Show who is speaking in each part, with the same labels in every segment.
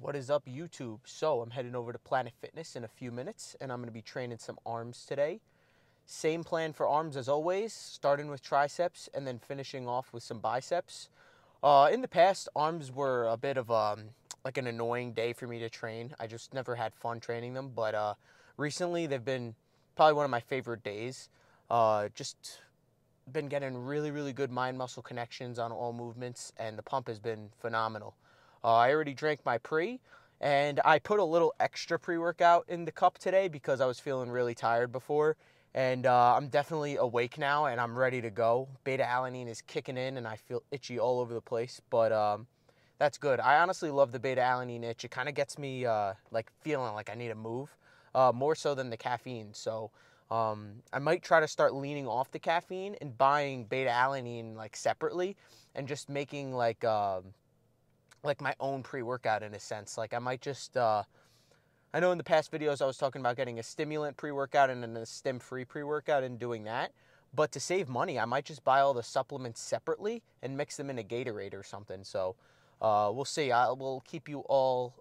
Speaker 1: What is up, YouTube? So I'm heading over to Planet Fitness in a few minutes, and I'm going to be training some arms today. Same plan for arms as always, starting with triceps and then finishing off with some biceps. In the past, arms were a bit of like an annoying day for me to train. I just never had fun training them, but recently they've been probably one of my favorite days. Just been getting really good mind-muscle connections on all movements, and the pump has been phenomenal. I already drank my pre, and I put a little extra pre-workout in the cup today because I was feeling really tired before, and I'm definitely awake now, and I'm ready to go. Beta-alanine is kicking in, and I feel itchy all over the place, but that's good. I honestly love the beta-alanine itch. It kind of gets me like feeling like I need to move, more so than the caffeine, so I might try to start leaning off the caffeine and buying beta-alanine like separately and just making like my own pre-workout in a sense. Like I might just, I know in the past videos I was talking about getting a stimulant pre-workout and then a stim-free pre-workout and doing that. But to save money, I might just buy all the supplements separately and mix them in a Gatorade or something. So we'll see. I will keep you all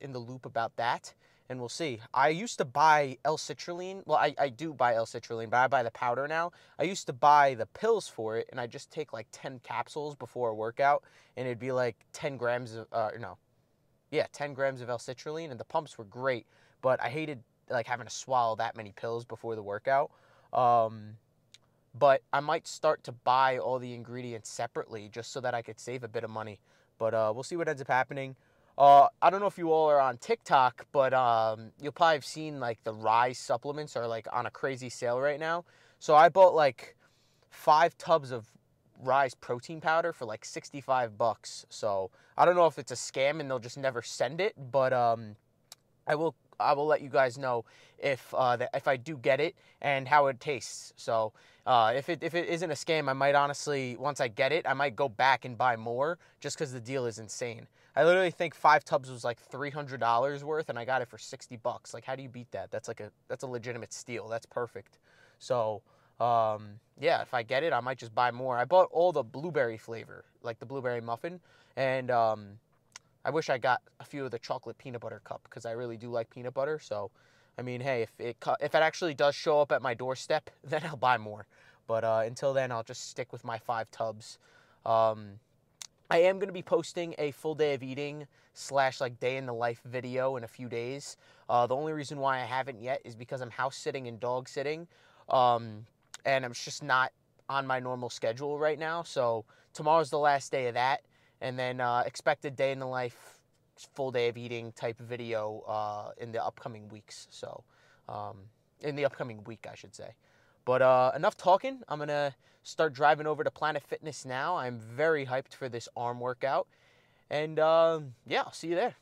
Speaker 1: in the loop about that. And we'll see. I used to buy L-citrulline. Well, I do buy L-citrulline, but I buy the powder now. I used to buy the pills for it, and I just take like 10 capsules before a workout, and it'd be like 10 grams of, 10 grams of L-citrulline, and the pumps were great, but I hated like having to swallow that many pills before the workout. But I might start to buy all the ingredients separately just so that I could save a bit of money. But we'll see what ends up happening. I don't know if you all are on TikTok, but you'll probably have seen like the Rise supplements are like on a crazy sale right now. So I bought like 5 tubs of Rise protein powder for like 65 bucks. So I don't know if it's a scam and they'll just never send it, but I will let you guys know if I do get it and how it tastes. So if it isn't a scam, I might honestly, once I get it, I might go back and buy more just because the deal is insane. I literally think 5 tubs was like $300 worth, and I got it for 60 bucks. Like, how do you beat that? That's a legitimate steal. That's perfect. So yeah, if I get it, I might just buy more. I bought all the blueberry flavor, like the blueberry muffin, and I wish I got a few of the chocolate peanut butter cup because I really do like peanut butter. So, I mean, hey, if it actually does show up at my doorstep, then I'll buy more. But until then, I'll just stick with my 5 tubs. I am going to be posting a full day of eating / like day in the life video in a few days. The only reason why I haven't yet is because I'm house sitting and dog sitting. And I'm just not on my normal schedule right now. So tomorrow's the last day of that. And then expected day in the life, full day of eating type video in the upcoming weeks. So in the upcoming week, I should say. But enough talking. I'm going to start driving over to Planet Fitness now. I'm very hyped for this arm workout. And yeah, I'll see you there.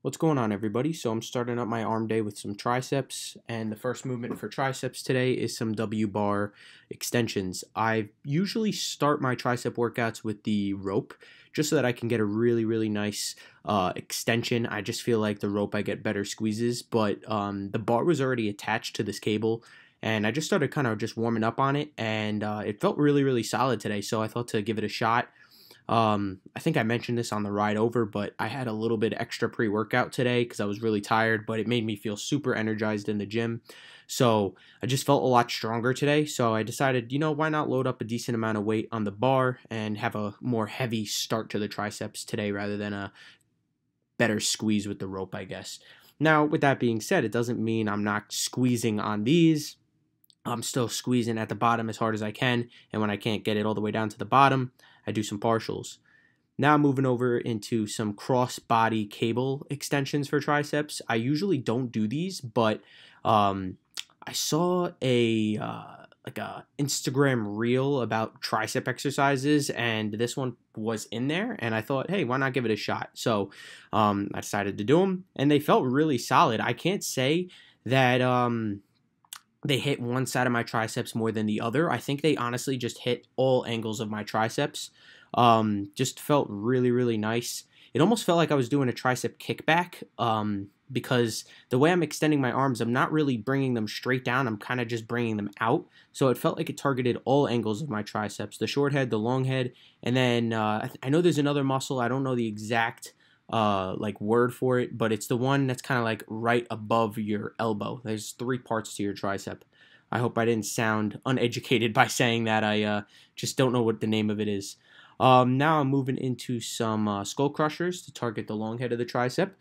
Speaker 2: What's going on, everybody? So I'm starting up my arm day with some triceps, and the first movement for triceps today is some W-bar extensions. I usually start my tricep workouts with the rope just so that I can get a really nice extension. I just feel like the rope I get better squeezes, but the bar was already attached to this cable, and I just started kind of just warming up on it, and it felt really solid today, so I thought to give it a shot. I think I mentioned this on the ride over, but I had a little bit extra pre-workout today because I was really tired, but it made me feel super energized in the gym. So I just felt a lot stronger today. So I decided, why not load up a decent amount of weight on the bar and have a more heavy start to the triceps today rather than a better squeeze with the rope, I guess. Now, with that being said, it doesn't mean I'm not squeezing on these. I'm still squeezing at the bottom as hard as I can, and when I can't get it all the way down to the bottom, I do some partials. Now moving over into some cross-body cable extensions for triceps. I usually don't do these, but I saw a Instagram reel about tricep exercises, and this one was in there, and I thought, hey, why not give it a shot? So I decided to do them, and they felt really solid. I can't say that they hit one side of my triceps more than the other. I think they honestly just hit all angles of my triceps. Just felt really nice. It almost felt like I was doing a tricep kickback because the way I'm extending my arms, I'm not really bringing them straight down. I'm kind of just bringing them out. So it felt like it targeted all angles of my triceps, the short head, the long head. And then I know there's another muscle. I don't know the exact like word for it, but it's the one that's kind of like right above your elbow. There's 3 parts to your tricep. I hope I didn't sound uneducated by saying that. I just don't know what the name of it is. Now I'm moving into some skull crushers to target the long head of the tricep.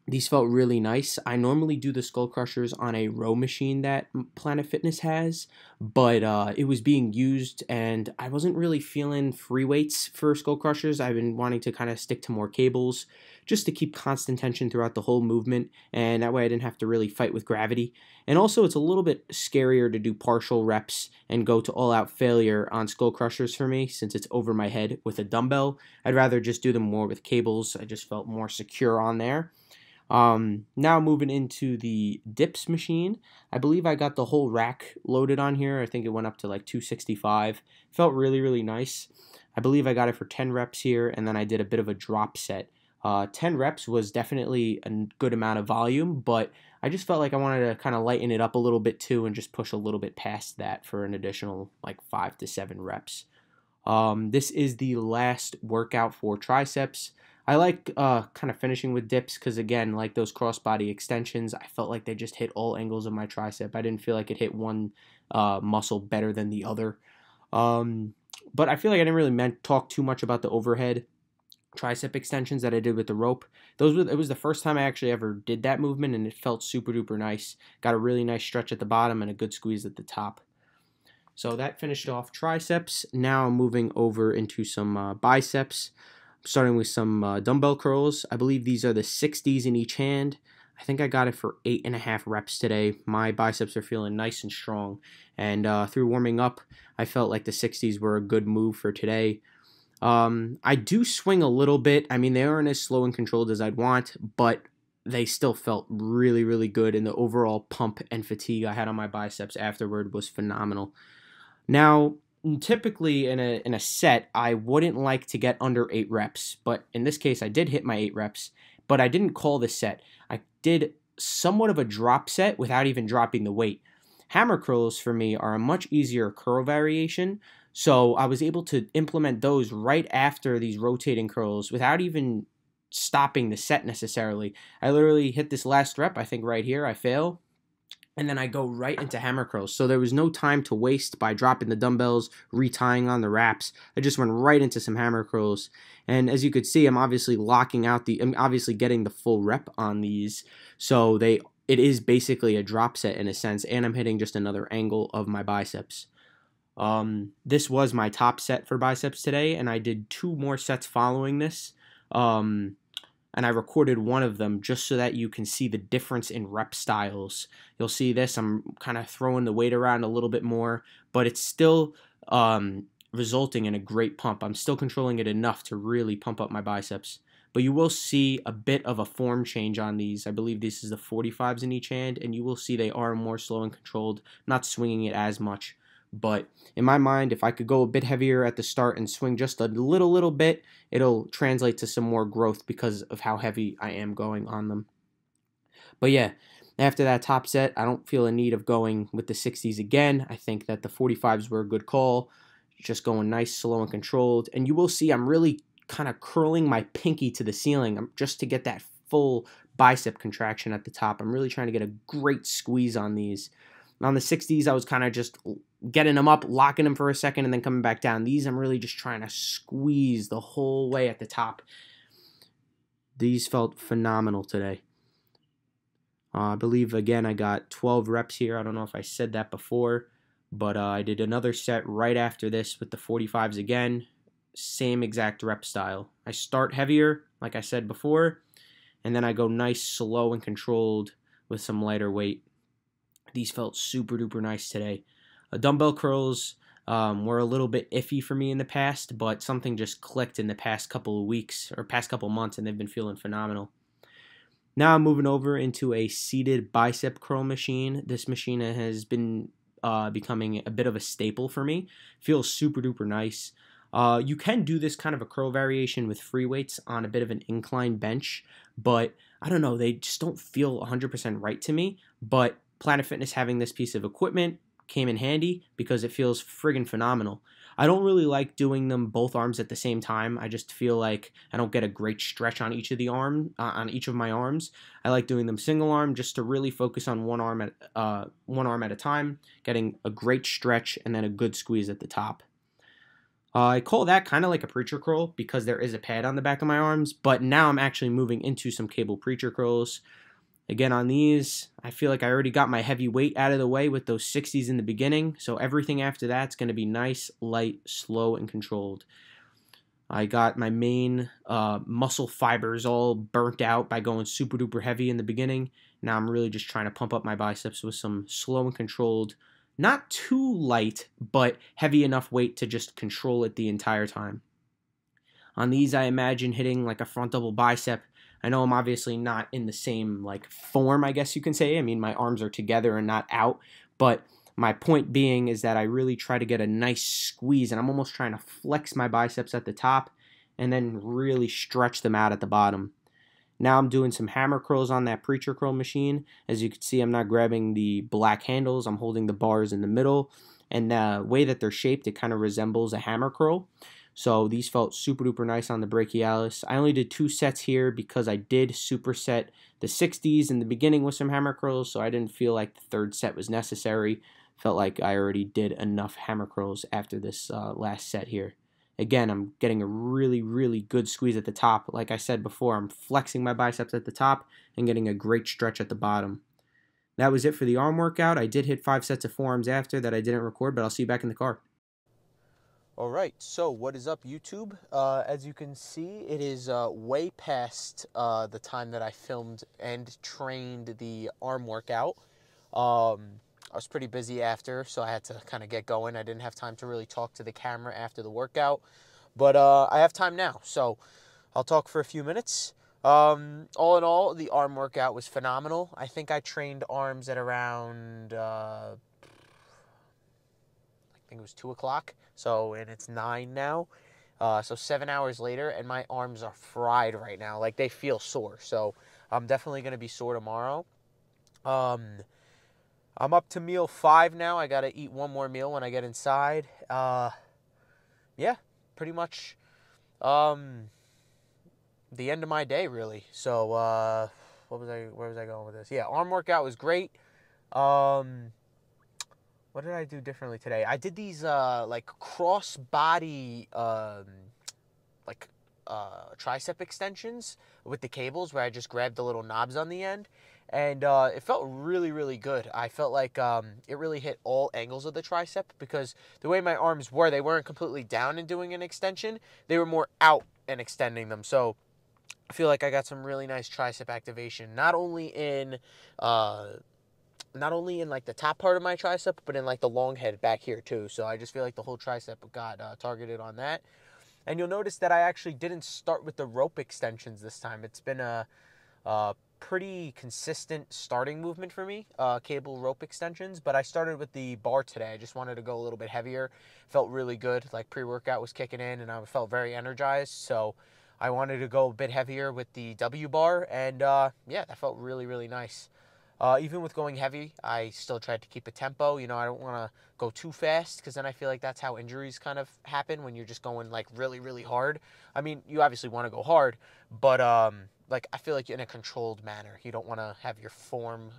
Speaker 2: These felt really nice. I normally do the skull crushers on a row machine that Planet Fitness has, but it was being used and I wasn't really feeling free weights for skull crushers. I've been wanting to kind of stick to more cables just to keep constant tension throughout the whole movement, and that way I didn't have to really fight with gravity. And also it's a little bit scarier to do partial reps and go to all-out failure on skull crushers for me since it's over my head with a dumbbell. I'd rather just do them more with cables. I just felt more secure on there. Now moving into the dips machine. I believe I got the whole rack loaded on here. I think it went up to like 265. Felt really, really nice. I believe I got it for 10 reps here, and then I did a bit of a drop set. 10 reps was definitely a good amount of volume, but I just felt like I wanted to kind of lighten it up a little bit too and just push a little bit past that for an additional like 5 to 7 reps. This is the last workout for triceps. I like kind of finishing with dips because, again, like those crossbody extensions, I felt like they just hit all angles of my tricep. I didn't feel like it hit one muscle better than the other. But I feel like I didn't really talk too much about the overhead tricep extensions that I did with the rope. It was the first time I actually ever did that movement, and it felt super duper nice. Got a really nice stretch at the bottom and a good squeeze at the top. So that finished off triceps. Now I'm moving over into some biceps. Starting with some dumbbell curls. I believe these are the 60s in each hand. I think I got it for 8.5 reps today. My biceps are feeling nice and strong. And through warming up, I felt like the 60s were a good move for today. I do swing a little bit. I mean, they aren't as slow and controlled as I'd want, but they still felt really, really good. And the overall pump and fatigue I had on my biceps afterward was phenomenal. Now, typically in a set, I wouldn't like to get under 8 reps, but in this case I did hit my 8 reps, but I didn't call the set. I did somewhat of a drop set without even dropping the weight. Hammer curls for me are a much easier curl variation, so I was able to implement those right after these rotating curls without even stopping the set necessarily. I literally hit this last rep, I think right here, I fail, and then I go right into hammer curls. So there was no time to waste by dropping the dumbbells, retying on the wraps. I just went right into some hammer curls. And as you could see, I'm obviously I'm obviously getting the full rep on these. So it is basically a drop set in a sense, and I'm hitting just another angle of my biceps. This was my top set for biceps today, and I did 2 more sets following this. And I recorded one of them just so that you can see the difference in rep styles. You'll see this, I'm kind of throwing the weight around a little bit more, but it's still resulting in a great pump. I'm still controlling it enough to really pump up my biceps. But you will see a bit of a form change on these. I believe this is the 45s in each hand, and you will see they are more slow and controlled, not swinging it as much. But in my mind, if I could go a bit heavier at the start and swing just a little bit, it'll translate to some more growth because of how heavy I am going on them. But yeah, after that top set, I don't feel a need of going with the 60s again. I think that the 45s were a good call, just going nice, slow, and controlled. And you will see I'm really kind of curling my pinky to the ceiling just to get that full bicep contraction at the top. I'm really trying to get a great squeeze on these. On the 60s, I was kind of just getting them up, locking them for a second, and then coming back down. These, I'm really just trying to squeeze the whole way at the top. These felt phenomenal today. I believe, again, I got 12 reps here. I don't know if I said that before, but I did another set right after this with the 45s again. Same exact rep style. I start heavier, like I said before, and then I go nice, slow, and controlled with some lighter weight. These felt super duper nice today. Dumbbell curls were a little bit iffy for me in the past, but something just clicked in the past couple of weeks or past couple months, and they've been feeling phenomenal. Now I'm moving over into a seated bicep curl machine. This machine has been becoming a bit of a staple for me. Feels super duper nice. You can do this kind of a curl variation with free weights on a bit of an incline bench, but I don't know, they just don't feel 100% right to me. But Planet Fitness having this piece of equipment came in handy because it feels friggin' phenomenal. I don't really like doing them both arms at the same time. I just feel like I don't get a great stretch on each of my arms. I like doing them single arm just to really focus on one arm at a time, getting a great stretch and then a good squeeze at the top. I call that kind of like a preacher curl because there is a pad on the back of my arms, but now I'm actually moving into some cable preacher curls. Again, on these, I feel like I already got my heavy weight out of the way with those 60s in the beginning, so everything after that's going to be nice, light, slow, and controlled. I got my main muscle fibers all burnt out by going super duper heavy in the beginning. Now I'm really just trying to pump up my biceps with some slow and controlled, not too light, but heavy enough weight to just control it the entire time. On these, I imagine hitting like a front double bicep. I know I'm obviously not in the same like form, I guess you can say. I mean, my arms are together and not out, but my point being is that I really try to get a nice squeeze, and I'm almost trying to flex my biceps at the top and then really stretch them out at the bottom. Now I'm doing some hammer curls on that preacher curl machine. As you can see, I'm not grabbing the black handles. I'm holding the bars in the middle, and the way that they're shaped, it kind of resembles a hammer curl. So these felt super duper nice on the brachialis. I only did 2 sets here because I did superset the 60s in the beginning with some hammer curls, so I didn't feel like the 3rd set was necessary. Felt like I already did enough hammer curls after this last set here. Again, I'm getting a really, really good squeeze at the top. Like I said before, I'm flexing my biceps at the top and getting a great stretch at the bottom. That was it for the arm workout. I did hit 5 sets of forearms after that I didn't record, but I'll see you back in the car.
Speaker 1: Alright, so what is up, YouTube? As you can see, it is way past the time that I filmed and trained the arm workout. I was pretty busy after, so I had to kind of get going. I didn't have time to really talk to the camera after the workout, but I have time now, so I'll talk for a few minutes. All in all, the arm workout was phenomenal. I think I trained arms at around I think it was 2 o'clock, and it's 9 now. So 7 hours later, and my arms are fried right now. Like, they feel sore, so I'm definitely going to be sore tomorrow. I'm up to meal 5 now. I got to eat one more meal when I get inside. Yeah, pretty much the end of my day, really. So where was I going with this? Yeah, arm workout was great. What did I do differently today? I did these like cross body tricep extensions with the cables, where I just grabbed the little knobs on the end, and it felt really, really good. I felt like it really hit all angles of the tricep, because the way my arms were, they weren't completely down and doing an extension. They were more out and extending them. So I feel like I got some really nice tricep activation, not only in like the top part of my tricep, but in like the long head back here too. So I just feel like the whole tricep got targeted on that. And you'll notice that I actually didn't start with the rope extensions this time. It's been a pretty consistent starting movement for me, cable rope extensions, but I started with the bar today. I just wanted to go a little bit heavier. Felt really good. Like, pre-workout was kicking in and I felt very energized. So I wanted to go a bit heavier with the W bar, and yeah, that felt really, really nice. Even with going heavy, I still tried to keep a tempo. I don't want to go too fast, because then I feel like that's how injuries kind of happen, when you're just going like really, really hard. I mean, you obviously want to go hard, but like, I feel like in a controlled manner. You don't want to have your form,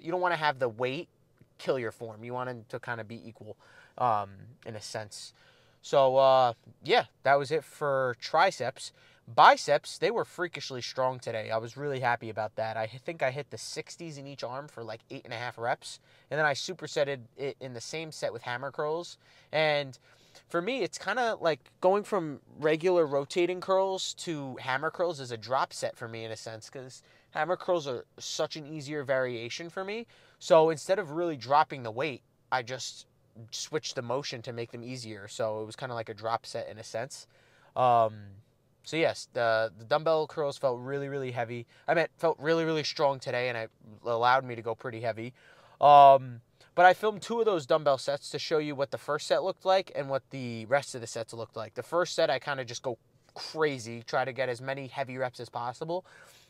Speaker 1: you don't want to have the weight kill your form. You want it to kind of be equal, in a sense. So yeah, that was it for triceps. Biceps, they were freakishly strong today. I was really happy about that. I think I hit the 60s in each arm for like 8.5 reps. And then I supersetted it in the same set with hammer curls. And for me, it's kind of like going from regular rotating curls to hammer curls is a drop set for me, in a sense, because hammer curls are such an easier variation for me. So instead of really dropping the weight, I just switched the motion to make them easier. So it was kind of like a drop set in a sense. So yes, the dumbbell curls felt really, really heavy. Felt really, really strong today, and it allowed me to go pretty heavy. But I filmed 2 of those dumbbell sets to show you what the first set looked like and what the rest of the sets looked like. The first set, I kind of just go crazy, try to get as many heavy reps as possible.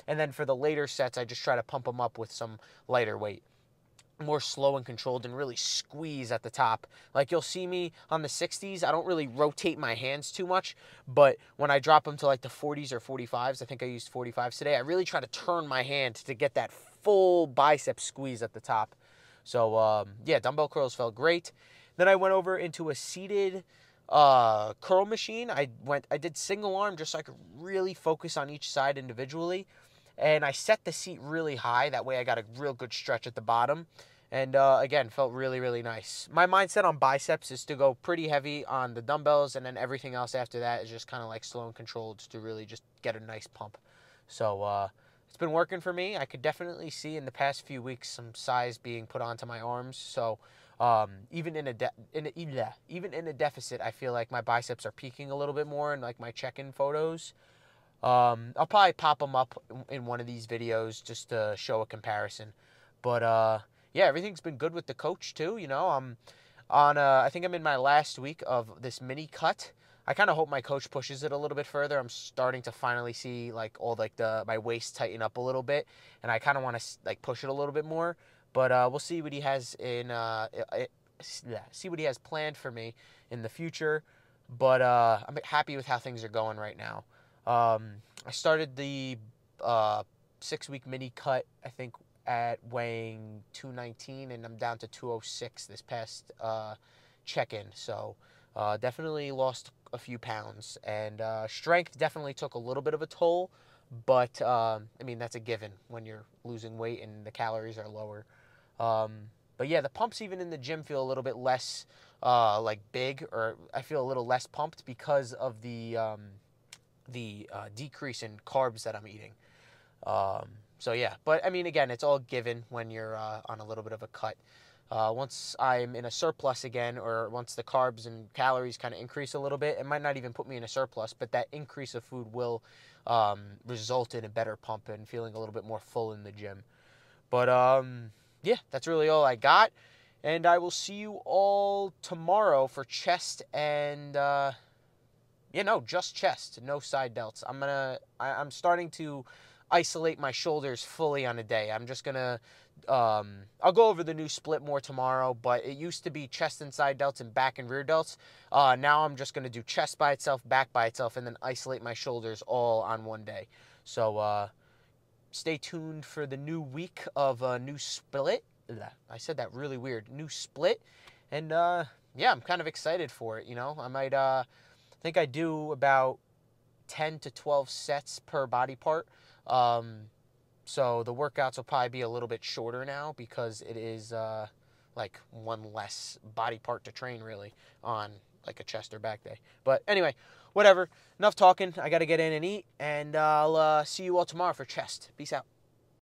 Speaker 1: And then for the later sets, I just try to pump them up with some lighter weight. more slow and controlled and really squeeze at the top. Like you'll see me on the 60s, I don't really rotate my hands too much, but when I drop them to like the 40s or 45s, I think I used 45s today, I really try to turn my hand to get that full bicep squeeze at the top. So yeah, dumbbell curls felt great. Then I went over into a seated curl machine. I did single arm just so I could really focus on each side individually. And I set the seat really high. That way I got a real good stretch at the bottom. And again, felt really, really nice. My mindset on biceps is to go pretty heavy on the dumbbells, and then everything else after that is just kind of like slow and controlled to really just get a nice pump. So it's been working for me. I could definitely see in the past few weeks some size being put onto my arms. So even in a deficit, I feel like my biceps are peaking a little bit more in like my check-in photos. I'll probably pop them up in one of these videos just to show a comparison. But yeah, everything's been good with the coach too. You know, I'm on. I think I'm in my last week of this mini cut. I kind of hope my coach pushes it a little bit further. I'm starting to finally see like all like my waist tighten up a little bit, and I kind of want to like push it a little bit more. But we'll see what he has see what he has planned for me in the future. But I'm happy with how things are going right now. I started the 6-week mini cut, I think, at weighing 219, and I'm down to 206 this past check-in. So definitely lost a few pounds, and strength definitely took a little bit of a toll. But I mean, that's a given when you're losing weight and the calories are lower. But yeah, the pumps even in the gym feel a little bit less like big, or I feel a little less pumped because of the decrease in carbs that I'm eating. So yeah, but I mean, again, it's all given when you're on a little bit of a cut. Once I'm in a surplus again, or once the carbs and calories kind of increase a little bit, it might not even put me in a surplus, but that increase of food will result in a better pump and feeling a little bit more full in the gym. But yeah, that's really all I got. And I will see you all tomorrow for chest and just chest, no side delts. I'm starting to isolate my shoulders fully on a day. I'm just gonna I'll go over the new split more tomorrow, but it used to be chest and side delts and back and rear delts. Now I'm just gonna do chest by itself, back by itself, and then isolate my shoulders all on one day. So stay tuned for the new week of a new split. I said that really weird. New split. And yeah, I'm kind of excited for it, you know. I might think I do about 10 to 12 sets per body part. So the workouts will probably be a little bit shorter now because it is like one less body part to train really on like a chest or back day. But anyway, whatever. Enough talking. I got to get in and eat, and I'll see you all tomorrow for chest. Peace out.